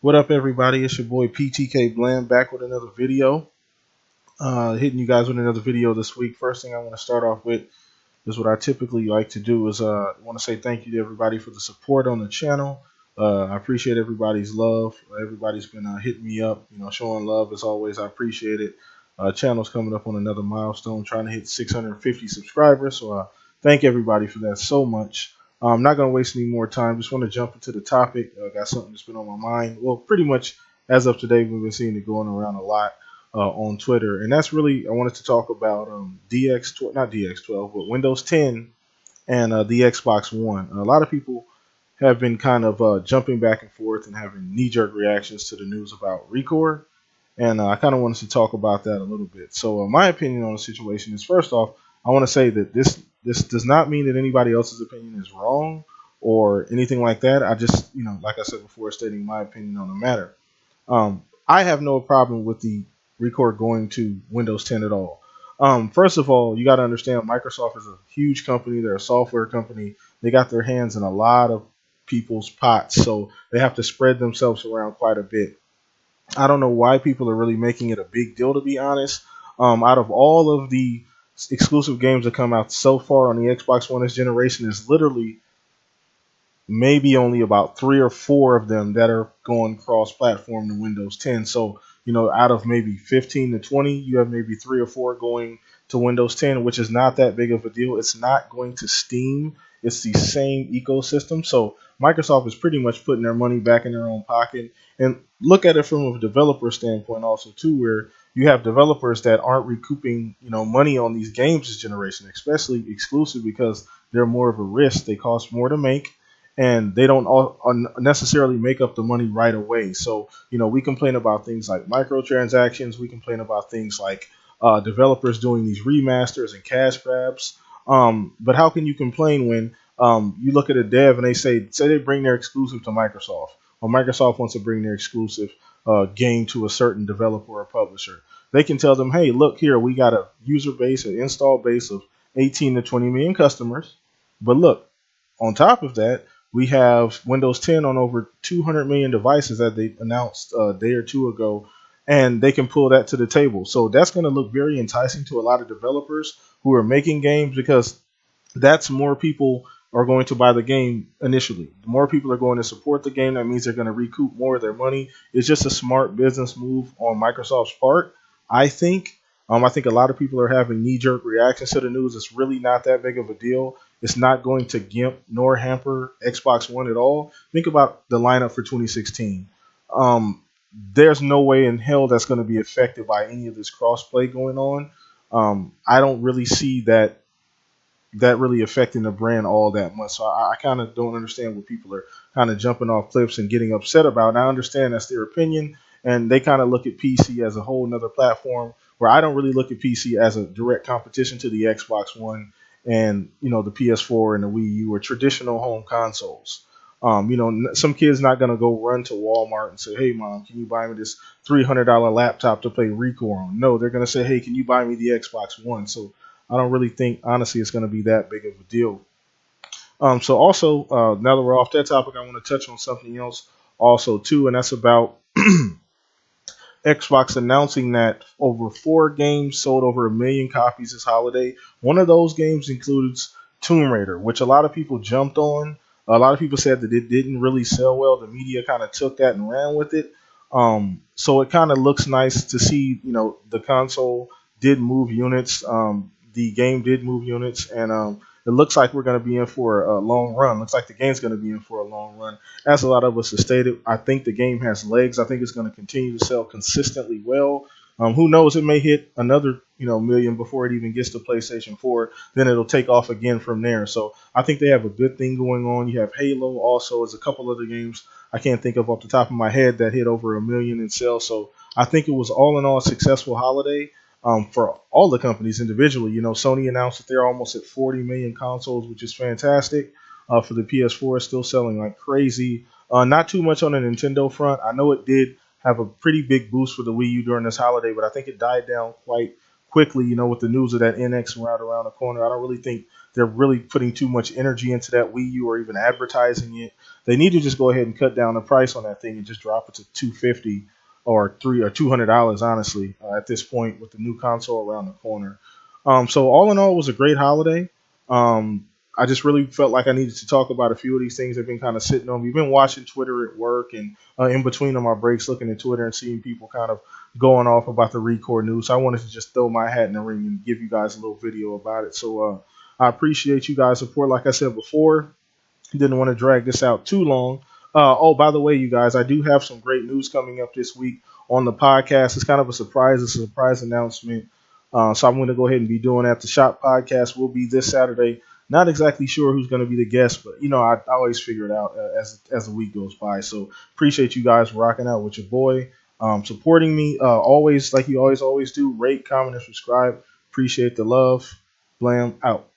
What up, everybody? It's your boy PTK Bland back with another video. Hitting you guys with another video this week. First thing I want to start off with is what I typically like to do is want to say thank you to everybody for the support on the channel. I appreciate everybody's love. Everybody's been hitting me up, showing love as always. I appreciate it. Channel's coming up on another milestone, trying to hit 650 subscribers. So thank everybody for that so much. I'm not going to waste any more time. Just want to jump into the topic. Got something that's been on my mind. Well, pretty much as of today, we've been seeing it going around a lot on Twitter, and that's really I wanted to talk about not DX12, but Windows 10 and the Xbox One. A lot of people have been kind of jumping back and forth and having knee-jerk reactions to the news about Record, and I kind of wanted to talk about that a little bit. So, my opinion on the situation is, first off, I want to say that this does not mean that anybody else's opinion is wrong or anything like that. I just, like I said before, stating my opinion on the matter. I have no problem with the Record going to Windows 10 at all. First of all, you got to understand Microsoft is a huge company. They're a software company. They got their hands in a lot of people's pots, so they have to spread themselves around quite a bit. I don't know why people are really making it a big deal, to be honest. Out of all of the exclusive games that come out so far on the Xbox One this generation, is literally maybe only about three or four of them that are going cross platform to Windows 10. So, out of maybe 15 to 20, you have maybe three or four going to Windows 10, which is not that big of a deal. It's not going to Steam, it's the same ecosystem. So, Microsoft is pretty much putting their money back in their own pocket. And look at it from a developer standpoint, also, too, where you have developers that aren't recouping, money on these games this generation, especially exclusive because they're more of a risk. They cost more to make and they don't necessarily make up the money right away. So, we complain about things like microtransactions. We complain about things like developers doing these remasters and cash grabs. But how can you complain when you look at a dev and they say they bring their exclusive to Microsoft, or Microsoft wants to bring their exclusive game to a certain developer or publisher? They can tell them, hey, look here, we got a user base, an install base of 18 to 20 million customers. But look, on top of that, we have Windows 10 on over 200 million devices that they announced a day or two ago, and they can pull that to the table. So that's going to look very enticing to a lot of developers who are making games because that's more people are going to buy the game initially. The more people are going to support the game, that means they're going to recoup more of their money. It's just a smart business move on Microsoft's part, I think. I think a lot of people are having knee-jerk reactions to the news. It's really not that big of a deal. It's not going to gimp nor hamper Xbox One at all. Think about the lineup for 2016. Um, there's no way in hell that's going to be affected by any of this cross-play going on. I don't really see that really affecting the brand all that much. So I kind of don't understand what people are kind of jumping off cliffs and getting upset about. And I understand that's their opinion, and they kind of look at PC as a whole nother platform where I don't really look at PC as a direct competition to the Xbox One and the PS4 and the Wii U or traditional home consoles. Some kid's not gonna go run to Walmart and say, "Hey, mom, can you buy me this $300 laptop to play Recore on?" No, they're gonna say, "Hey, can you buy me the Xbox One?" So I don't really think, honestly, it's going to be that big of a deal. So also, now that we're off that topic, I want to touch on something else also too, and that's about Xbox announcing that over four games sold over a million copies this holiday. One of those games includes Tomb Raider, which a lot of people jumped on. A lot of people said that it didn't really sell well. The media kind of took that and ran with it. So it kind of looks nice to see, the console did move units. The game did move units, and it looks like we're going to be in for a long run. Looks like the game's going to be in for a long run. As a lot of us have stated, I think the game has legs. I think it's going to continue to sell consistently well. Who knows? It may hit another million before it even gets to PlayStation 4. Then it'll take off again from there. So I think they have a good thing going on. You have Halo also. There's a couple other games I can't think of off the top of my head that hit over a million in sales. So I think it was all in all a successful holiday for all the companies individually. Sony announced that they're almost at 40 million consoles, which is fantastic. For the PS4, it's still selling like crazy. Not too much on the Nintendo front. I know it did have a pretty big boost for the Wii U during this holiday, but I think it died down quickly, with the news of that NX around the corner. I don't really think they're really putting too much energy into that Wii U or even advertising it. They need to just go ahead and cut down the price on that thing and just drop it to 250 or $200, honestly, at this point with the new console around the corner. So all in all, it was a great holiday. I just really felt like I needed to talk about a few of these things that have been kind of sitting on me. We've been watching Twitter at work and in between on my breaks, looking at Twitter and seeing people kind of going off about the Record news. So I wanted to just throw my hat in the ring and give you guys a little video about it. So I appreciate you guys' support. Like I said before, didn't want to drag this out too long. Oh, by the way, you guys, I do have some great news coming up this week on the podcast. It's kind of a surprise. It's a surprise announcement. So I'm going to go ahead and be doing that. The Shop podcast will be this Saturday. Not exactly sure who's going to be the guest, but I always figure it out as the week goes by. So appreciate you guys rocking out with your boy, supporting me. Always like you always do. Rate, comment, and subscribe. Appreciate the love. Blam out.